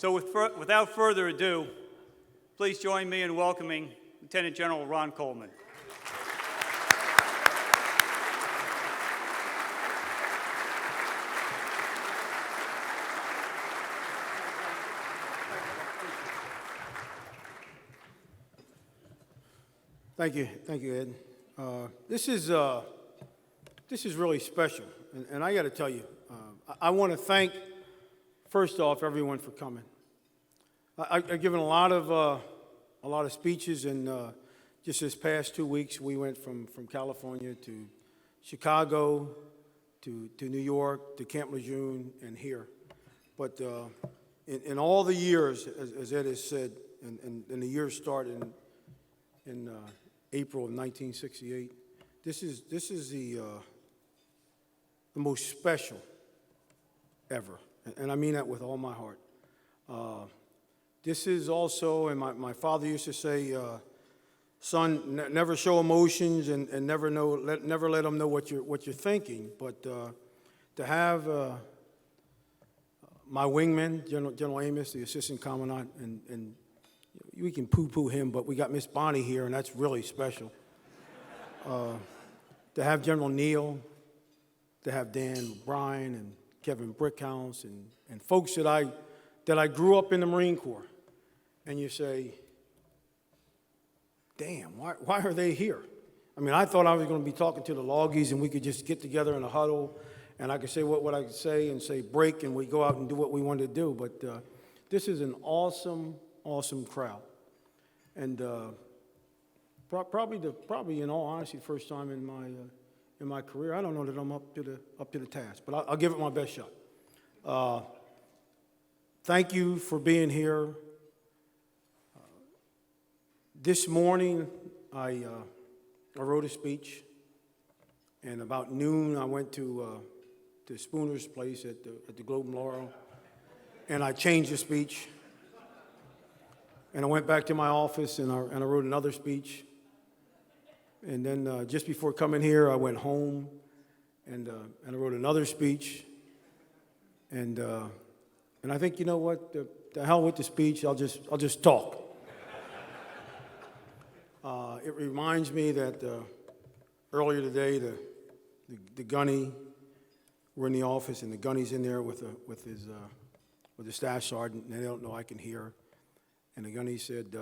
So without further ado, please join me in welcoming Lieutenant General Ron Coleman. Thank you, Ed. This is really special, and I got to tell you, I want to thank, first off, everyone for coming. I've given a lot of speeches, and just this past 2 weeks, we went from California to Chicago to New York to Camp Lejeune and here. But in all the years, as Ed has said, and the years started in April of 1968. This is the most special ever, and I mean that with all my heart. This is also, and my father used to say, son, never show emotions and never let them know what you're thinking. But to have my wingman, General Amos, the assistant commandant, and we can poo-poo him, but we got Miss Bonnie here, and that's really special. To have General Neal, to have Dan Bryan and Kevin Brickhouse, and folks that I grew up in the Marine Corps, and you say, damn, why are they here? I mean, I thought I was going to be talking to the Loggies, and we could just get together in a huddle, and I could say what I could say, and say break, and we go out and do what we wanted to do. But this is an awesome crowd, and probably in all honesty, the first time in my career. I don't know that I'm up to the task, but I'll give it my best shot. Thank you for being here. This morning, I wrote a speech, and about noon, I went to Spooner's place at the Globe and Laurel, and I changed the speech. And I went back to my office, and I wrote another speech. And then just before coming here, I went home, and I wrote another speech. And I think, you know what? The hell with the speech. I'll just talk. It reminds me that earlier today, the gunny were in the office, and the gunny's in there with the staff sergeant, and they don't know I can hear. And the gunny said,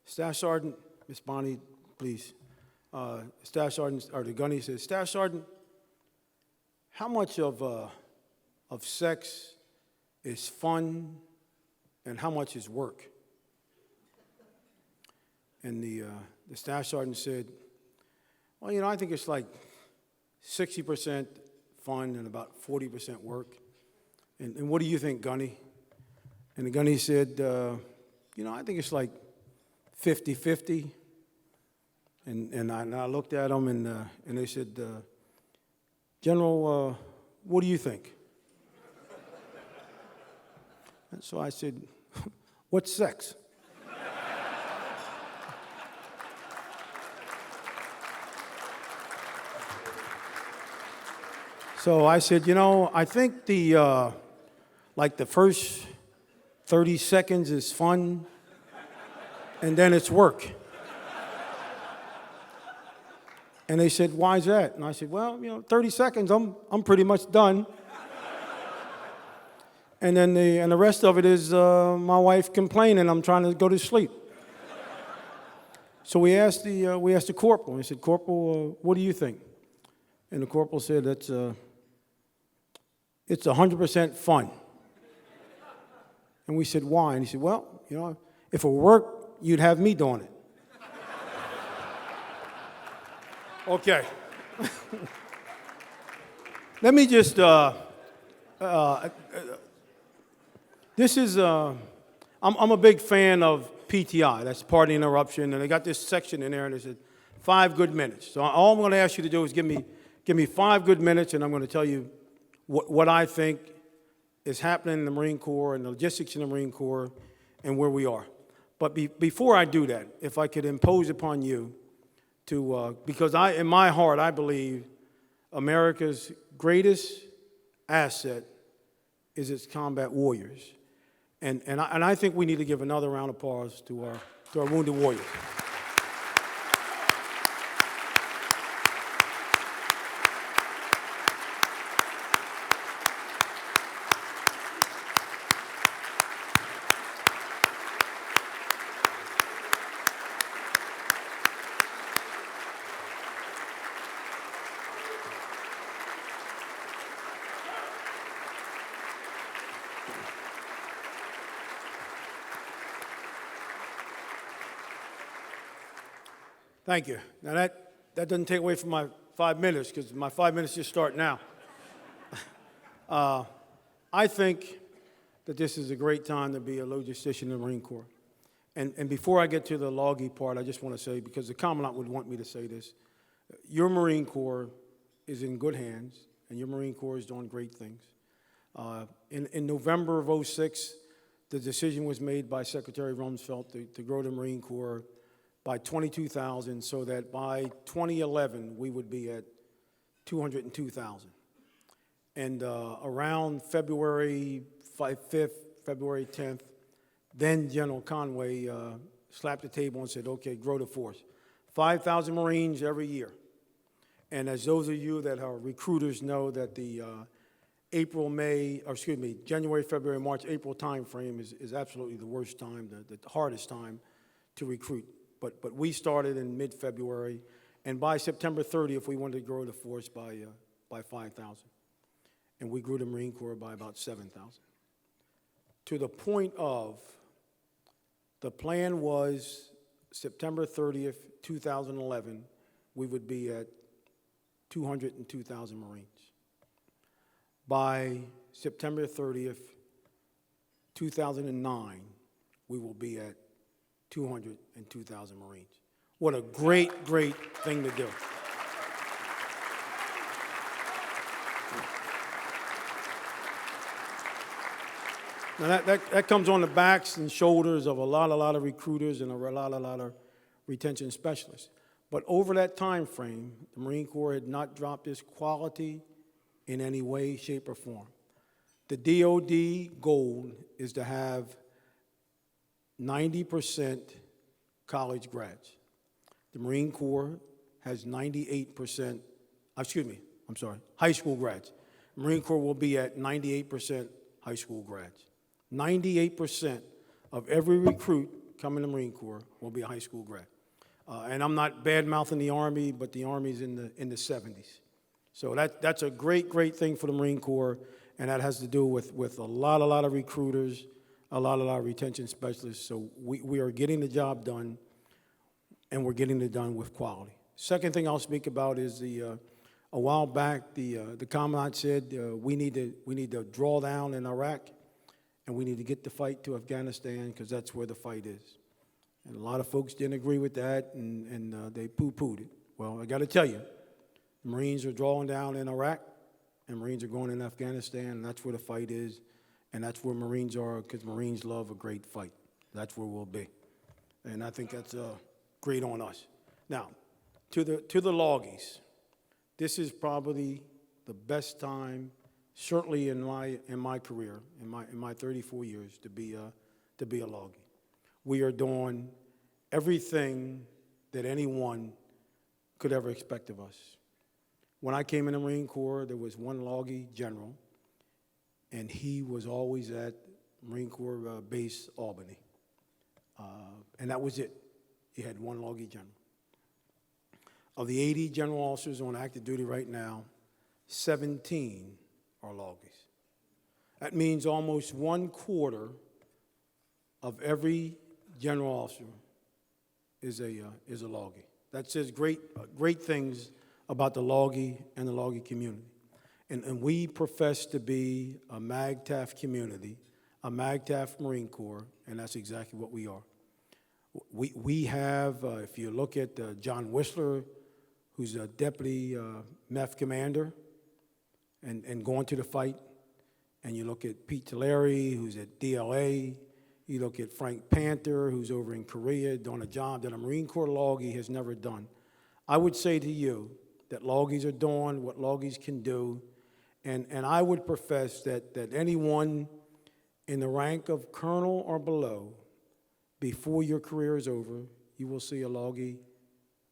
Staff Sergeant, Miss Bonnie, please. Staff Sergeant, or the gunny said, Staff Sergeant, how much of sex is fun and how much is work? And the Staff Sergeant said, well, you know, I think it's like 60% fun and about 40% work. And what do you think, gunny? And the gunny said, you know, I think it's like 50-50. And I looked at them, and they said, General, what do you think? And so I said, what's sex? So I said, you know, I think the first 30 seconds is fun, and then it's work. And they said, why is that? And I said, well, you know, 30 seconds, I'm pretty much done. And then the rest of it is my wife complaining I'm trying to go to sleep. So we asked the corporal. We said, Corporal, what do you think? And the corporal said, it's 100% fun. And we said, why? And he said, well, you know, if it worked, you'd have me doing it. Okay. Let me just, this is, I'm a big fan of PTI, that's party interruption, and they got this section in there, and it said 5 good minutes. So all I'm going to ask you to do is give me 5 good minutes, and I'm going to tell you what I think is happening in the Marine Corps and the logistics in the Marine Corps and where we are. But before I do that, if I could impose upon you to, because in my heart, I believe America's greatest asset is its combat warriors. And I think we need to give another round of applause to our wounded warriors. Thank you. Now that doesn't take away from my 5 minutes, because my 5 minutes just start now. I think that this is a great time to be a logistician in the Marine Corps. And before I get to the loggy part, I just want to say, because the Commandant would want me to say this, your Marine Corps is in good hands, and your Marine Corps is doing great things. In November of '06, the decision was made by Secretary Rumsfeld to grow the Marine Corps by 22,000, so that by 2011, we would be at 202,000. And around February 5th, February 10th, then General Conway slapped the table and said, okay, grow the force. 5,000 Marines every year. And as those of you that are recruiters know, that the January, February, March, April time frame is absolutely the worst time, the hardest time to recruit. But we started in mid-February, and by September 30th, we wanted to grow the force by 5,000. And we grew the Marine Corps by about 7,000. To the point of, the plan was September 30th, 2011, we would be at 202,000 Marines. By September 30th, 2009, we will be at 202,000 Marines. What a great, great thing to do. Now that comes on the backs and shoulders of a lot of recruiters and a lot of retention specialists. But over that time frame, the Marine Corps had not dropped its quality in any way, shape, or form. The DOD goal is to have 90% college grads. The Marine Corps has 98%, high school grads. The Marine Corps will be at 98% high school grads. 98% of every recruit coming to the Marine Corps will be a high school grad. And I'm not bad-mouthing the Army, but the Army's in the 70s. So that's a great, great thing for the Marine Corps, and that has to do with a lot of recruiters, a lot of retention specialists. So we are getting the job done, and we're getting it done with quality. Second thing I'll speak about is a while back, the Commandant said we need to draw down in Iraq, and we need to get the fight to Afghanistan, because that's where the fight is. And a lot of folks didn't agree with that, and they poo-pooed it. Well, I got to tell you, the Marines are drawing down in Iraq, and Marines are going in Afghanistan, and that's where the fight is, and that's where Marines are, because Marines love a great fight. That's where we'll be. And I think that's great on us. Now, to the loggies, this is probably the best time, certainly in my career, in my 34 years, to be a loggie. We are doing everything that anyone could ever expect of us. When I came in the Marine Corps, there was one loggie general, and he was always at Marine Corps Base Albany. And that was it. You had one loggie general. Of the 80 general officers on active duty right now, 17 are loggies. That means almost 1/4 of every general officer is a loggie. That says great things about the loggie and the loggie community. And we profess to be a MAGTF community, a MAGTF Marine Corps, and that's exactly what we are. We have, if you look at John Whistler, who's a deputy MEF commander and going to the fight, and you look at Pete Tulare, who's at DLA, you look at Frank Panther, who's over in Korea, doing a job that a Marine Corps loggie has never done. I would say to you that loggies are doing what loggies can do, and I would profess that anyone in the rank of colonel or below, before your career is over, you will see a Loggie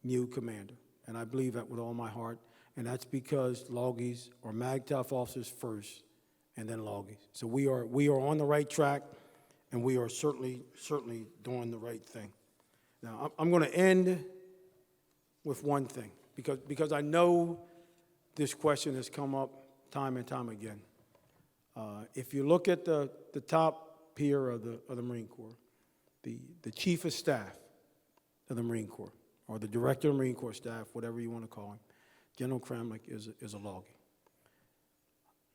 new commander. And I believe that with all my heart. And that's because Loggies are MAGTF officers first, and then Loggies. So we are on the right track, and we are certainly doing the right thing. Now, I'm going to end with one thing, because I know this question has come up time and time again. If you look at the top peer of the Marine Corps, the Chief of Staff of the Marine Corps, or the Director of Marine Corps Staff, whatever you want to call him, General Kramlich is a Loggie.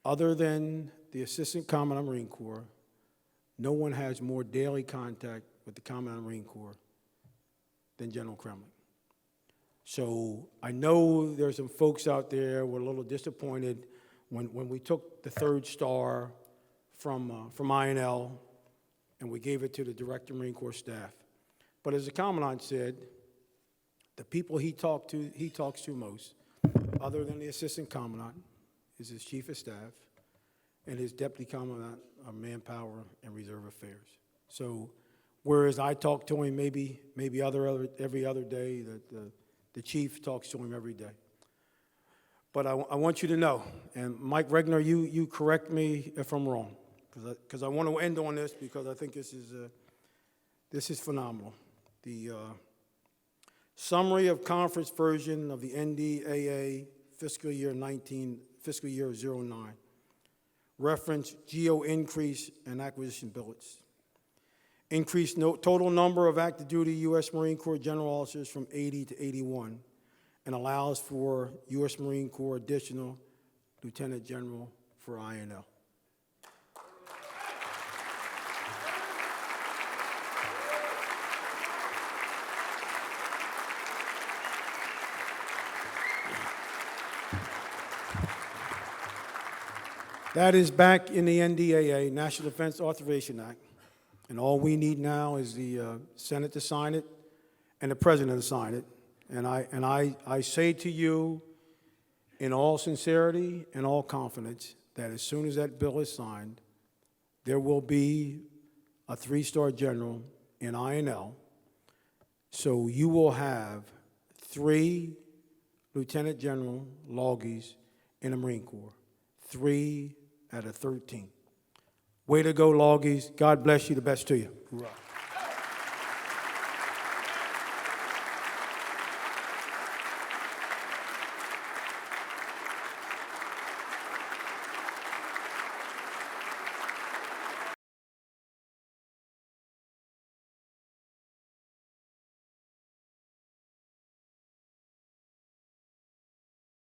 Other than the Assistant Commandant of Marine Corps, no one has more daily contact with the Commandant of Marine Corps than General Kramlich. So I know there's some folks out there who were a little disappointed when we took the 3rd star from INL and we gave it to the Director of Marine Corps Staff. But as the Commandant said, the people he talks to most, other than the Assistant Commandant, is his Chief of Staff and his Deputy Commandant of Manpower and Reserve Affairs. So whereas I talk to him maybe every other day, the Chief talks to him every day. But I want you to know, and Mike Regner, you correct me if I'm wrong, because I want to end on this, because I think this is phenomenal. The summary of conference version of the NDAA fiscal year 09, reference GEO increase and acquisition billets. Increased total number of active duty U.S. Marine Corps general officers from 80 to 81, and allows for U.S. Marine Corps additional lieutenant general for INL. That is back in the NDAA, National Defense Authorization Act. And all we need now is the Senate to sign it and the President to sign it. And I say to you in all sincerity and all confidence that as soon as that bill is signed, there will be a 3-star general in INL. So you will have 3 Lieutenant General Loggies in the Marine Corps, 3 out of 13. Way to go, Loggies. God bless you. The best to you. Hoorah.